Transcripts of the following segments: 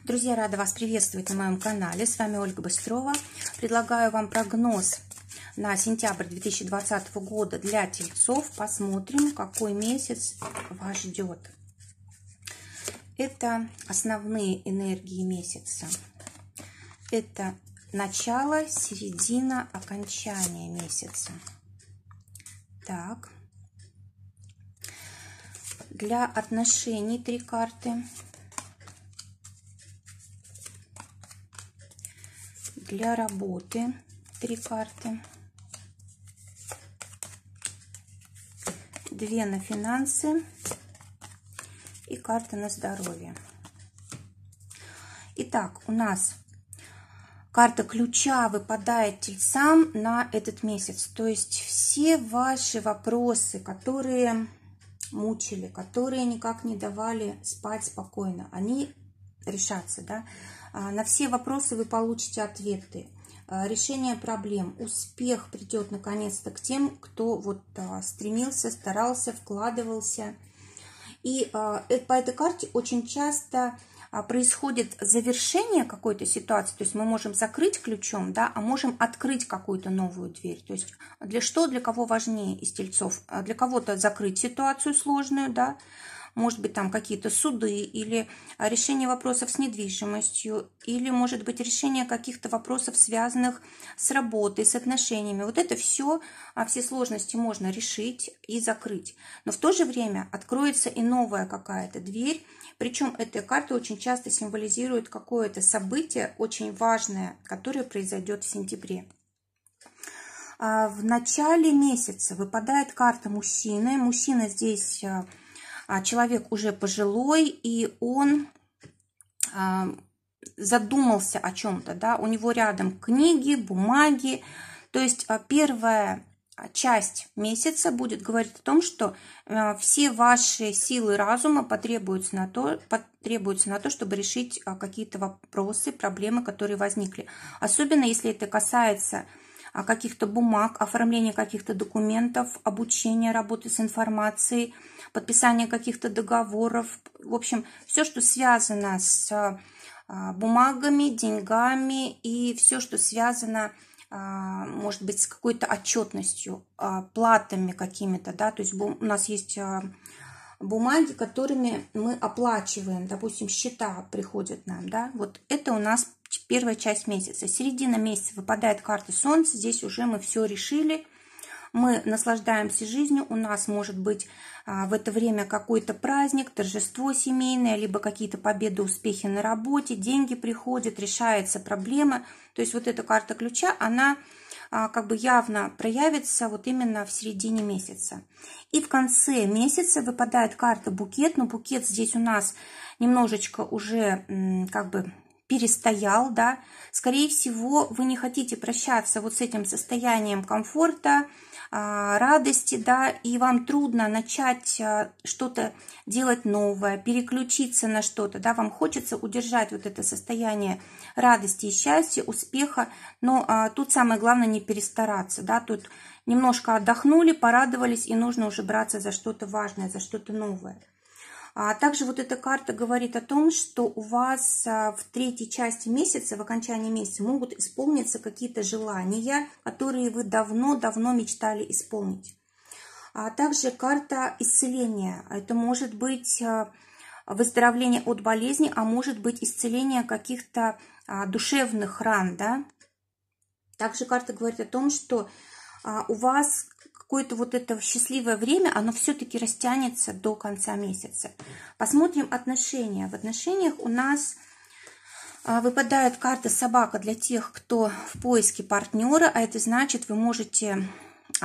Друзья, рада вас приветствовать на моем канале. С вами Ольга Быстрова. Предлагаю вам прогноз на сентябрь 2020 года для тельцов. Посмотрим, какой месяц вас ждет. Это основные энергии месяца. Это начало, середина, окончание месяца. Так. Для отношений 3 карты. Для работы 3 карты. 2 на финансы и карта на здоровье. Итак, у нас карта ключа выпадает тельцам на этот месяц. То есть все ваши вопросы, которые мучили, которые никак не давали спать спокойно, они решатся, да? На все вопросы вы получите ответы, решение проблем, успех придет наконец-то к тем, кто вот стремился, старался, вкладывался. И по этой карте очень часто происходит завершение какой-то ситуации, то есть мы можем закрыть ключом, да, а можем открыть какую-то новую дверь. То есть для кого важнее из тельцов? Для кого-то закрыть ситуацию сложную, да, может быть, там какие-то суды или решение вопросов с недвижимостью, или, может быть, решение каких-то вопросов, связанных с работой, с отношениями. Вот это все сложности можно решить и закрыть. Но в то же время откроется и новая какая-то дверь. Причем эта карта очень часто символизирует какое-то событие очень важное, которое произойдет в сентябре. В начале месяца выпадает карта мужчины. Мужчина здесь человек уже пожилой, и он задумался о чем-то, да, у него рядом книги, бумаги. То есть первая часть месяца будет говорить о том, что все ваши силы разума потребуются на то, чтобы решить какие-то вопросы, проблемы, которые возникли. Особенно если это касается каких-то бумаг, оформления каких-то документов, обучения, работы с информацией, подписания каких-то договоров. В общем, все, что связано с бумагами, деньгами и все, что связано, может быть, с какой-то отчетностью, платами какими-то, да, то есть у нас есть бумаги, которыми мы оплачиваем, допустим, счета приходят нам, да, вот это у нас первая часть месяца. Середина месяца выпадает карта Солнца, здесь уже мы все решили, мы наслаждаемся жизнью, у нас может быть в это время какой-то праздник, торжество семейное, либо какие-то победы, успехи на работе, деньги приходят, решается проблема. То есть вот эта карта ключа, она как бы явно проявится вот именно в середине месяца. И в конце месяца выпадает карта букет, но букет здесь у нас немножечко уже как бы перестоял, да. Скорее всего, вы не хотите прощаться вот с этим состоянием комфорта, радости, да, и вам трудно начать что-то делать новое, переключиться на что-то, да, вам хочется удержать вот это состояние радости и счастья, успеха, но тут самое главное не перестараться, да, тут немножко отдохнули, порадовались, и нужно уже браться за что-то важное, за что-то новое. А также вот эта карта говорит о том, что у вас в третьей части месяца, в окончании месяца, могут исполниться какие-то желания, которые вы давно-давно мечтали исполнить. А также карта исцеления. Это может быть выздоровление от болезни, а может быть исцеление каких-то душевных ран, да. Также карта говорит о том, что у вас какое-то вот это счастливое время, оно все-таки растянется до конца месяца. Посмотрим отношения. В отношениях у нас выпадает карта собака для тех, кто в поиске партнера, а это значит, вы можете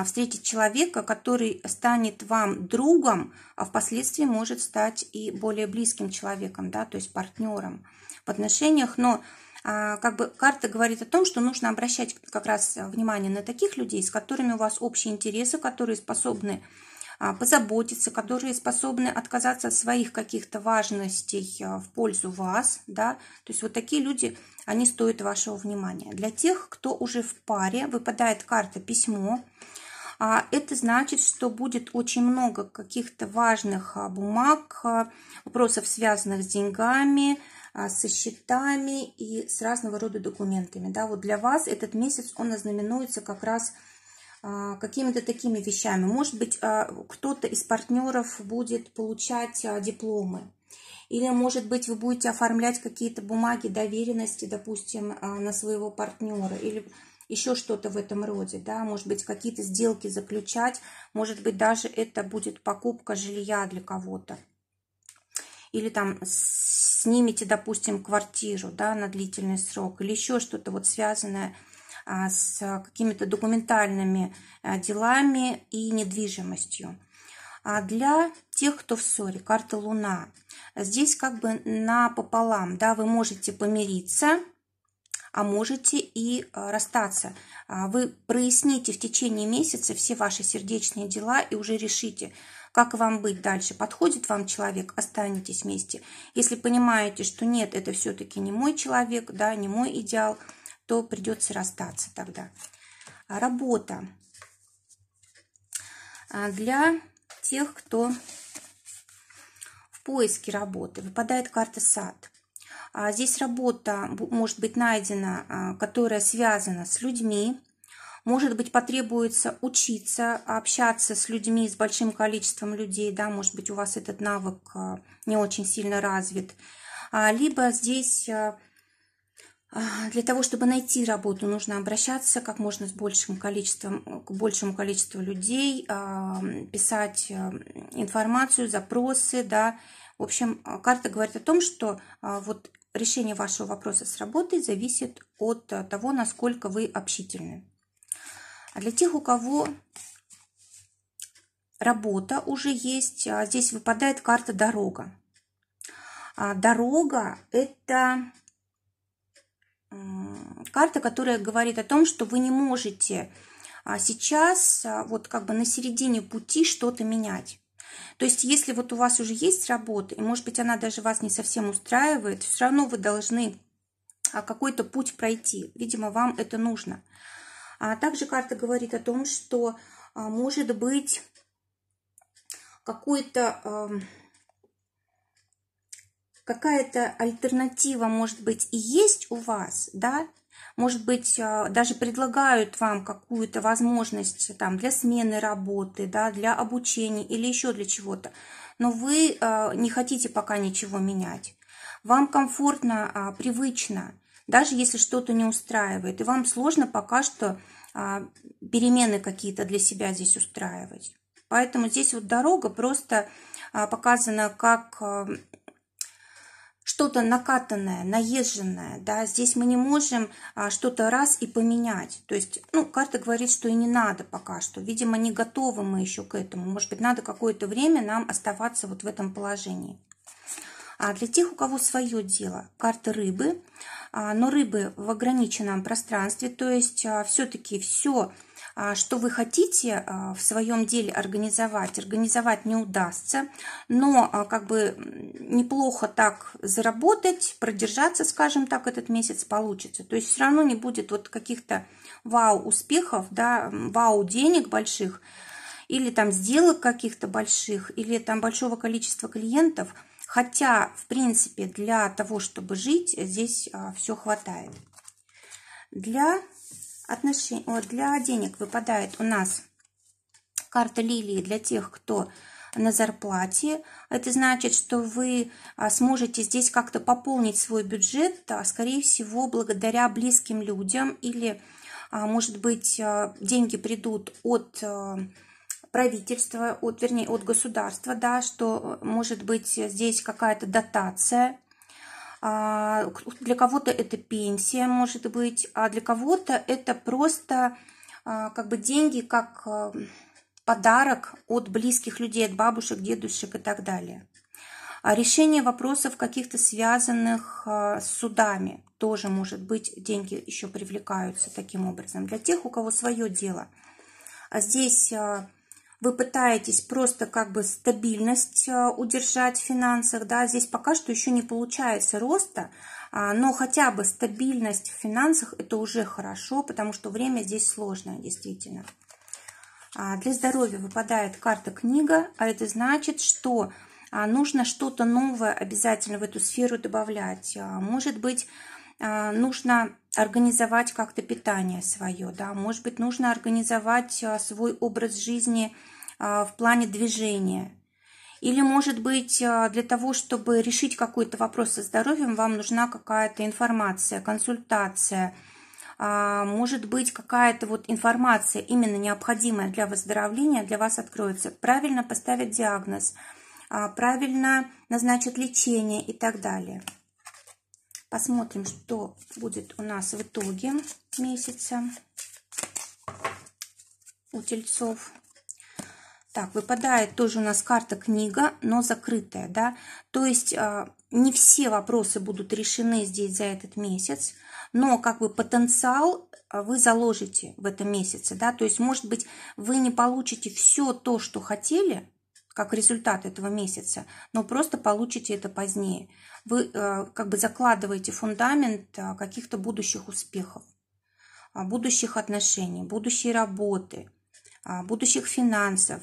встретить человека, который станет вам другом, а впоследствии может стать и более близким человеком, да, то есть партнером в отношениях, но как бы карта говорит о том, что нужно обращать как раз внимание на таких людей, с которыми у вас общие интересы, которые способны позаботиться, которые способны отказаться от своих каких-то важностей в пользу вас, да, то есть вот такие люди, они стоят вашего внимания. Для тех, кто уже в паре, выпадает карта письмо. Это значит, что будет очень много каких-то важных бумаг, вопросов, связанных с деньгами, со счетами и с разного рода документами. Да, вот для вас этот месяц, он ознаменуется как раз какими-то такими вещами. Может быть, кто-то из партнеров будет получать дипломы. Или, может быть, вы будете оформлять какие-то бумаги доверенности, допустим, на своего партнера. Или еще что-то в этом роде. Да? Может быть, какие-то сделки заключать. Может быть, даже это будет покупка жилья для кого-то. Или там снимете, допустим, квартиру, да, на длительный срок. Или еще что-то вот связанное с какими-то документальными делами и недвижимостью. А для тех, кто в ссоре, карта Луна, здесь как бы напополам, да, вы можете помириться, а можете и расстаться. Вы проясните в течение месяца все ваши сердечные дела и уже решите, как вам быть дальше. Подходит вам человек, останетесь вместе. Если понимаете, что нет, это все-таки не мой человек, да, не мой идеал, то придется расстаться тогда. Работа. Для тех, кто в поиске работы, выпадает карта Сад. Здесь работа может быть найдена, которая связана с людьми. Может быть, потребуется учиться, общаться с людьми, с большим количеством людей. Да, может быть, у вас этот навык не очень сильно развит. Либо здесь для того, чтобы найти работу, нужно обращаться как можно к большему количеству людей, писать информацию, запросы, да. В общем, карта говорит о том, что вот решение вашего вопроса с работой зависит от того, насколько вы общительны. А для тех, у кого работа уже есть, здесь выпадает карта Дорога. Дорога – это карта, которая говорит о том, что вы не можете сейчас вот как бы на середине пути что-то менять. То есть, если вот у вас уже есть работа, и, может быть, она даже вас не совсем устраивает, все равно вы должны какой-то путь пройти. Видимо, вам это нужно. А также карта говорит о том, что может быть какая-то альтернатива, может быть, и есть у вас, да? Может быть, даже предлагают вам какую-то возможность там, для смены работы, да, для обучения или еще для чего-то. Но вы не хотите пока ничего менять. Вам комфортно, привычно, даже если что-то не устраивает. И вам сложно пока что перемены какие-то для себя здесь устраивать. Поэтому здесь вот дорога просто показана как что-то накатанное, наезженное, да, здесь мы не можем что-то раз и поменять. То есть, карта говорит, что и не надо пока что. Видимо, не готовы мы еще к этому. Может быть, надо какое-то время нам оставаться вот в этом положении. А для тех, у кого свое дело, карта Рыбы, но Рыбы в ограниченном пространстве, то есть все-таки все, что вы хотите в своем деле организовать не удастся, но как бы неплохо так заработать, продержаться, скажем так, этот месяц получится. То есть все равно не будет вот каких-то вау-успехов, да, вау-денег больших, или там сделок каких-то больших, или там большого количества клиентов. Хотя, в принципе, для того, чтобы жить, здесь все хватает. Для денег выпадает у нас карта Лилии для тех, кто на зарплате. Это значит, что вы сможете здесь как-то пополнить свой бюджет, скорее всего, благодаря близким людям. Или, может быть, деньги придут от правительства, от государства, да, что может быть здесь какая-то дотация. Для кого-то это пенсия, может быть, а для кого-то это просто как бы деньги, как подарок от близких людей, от бабушек, дедушек и так далее. Решение вопросов каких-то связанных с судами тоже, может быть, деньги еще привлекаются таким образом. Для тех, у кого свое дело. Здесь вы пытаетесь просто как бы стабильность удержать в финансах, да, здесь пока что еще не получается роста, но хотя бы стабильность в финансах это уже хорошо, потому что время здесь сложное, действительно. Для здоровья выпадает карта Книга, а это значит, что нужно что-то новое обязательно в эту сферу добавлять. Может быть, нужно организовать как-то питание свое, да, может быть, нужно организовать свой образ жизни в плане движения. Или, может быть, для того, чтобы решить какой-то вопрос со здоровьем, вам нужна какая-то информация, консультация. Может быть, какая-то вот информация, именно необходимая для выздоровления, для вас откроется. Правильно поставят диагноз, правильно назначат лечение и так далее. Посмотрим, что будет у нас в итоге месяца у Тельцов. Так, выпадает тоже у нас карта книга, но закрытая, да. То есть не все вопросы будут решены здесь за этот месяц, но как бы потенциал вы заложите в этом месяце, да. То есть, может быть, вы не получите все то, что хотели, как результат этого месяца, но просто получите это позднее. Вы как бы закладываете фундамент каких-то будущих успехов, будущих отношений, будущей работы, будущих финансов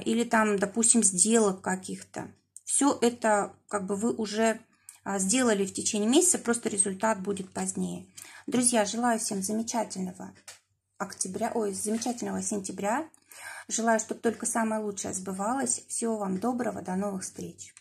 или там, допустим, сделок каких-то. Все это как бы вы уже сделали в течение месяца, просто результат будет позднее. Друзья, желаю всем замечательного замечательного сентября. Желаю, чтобы только самое лучшее сбывалось. Всего вам доброго, до новых встреч.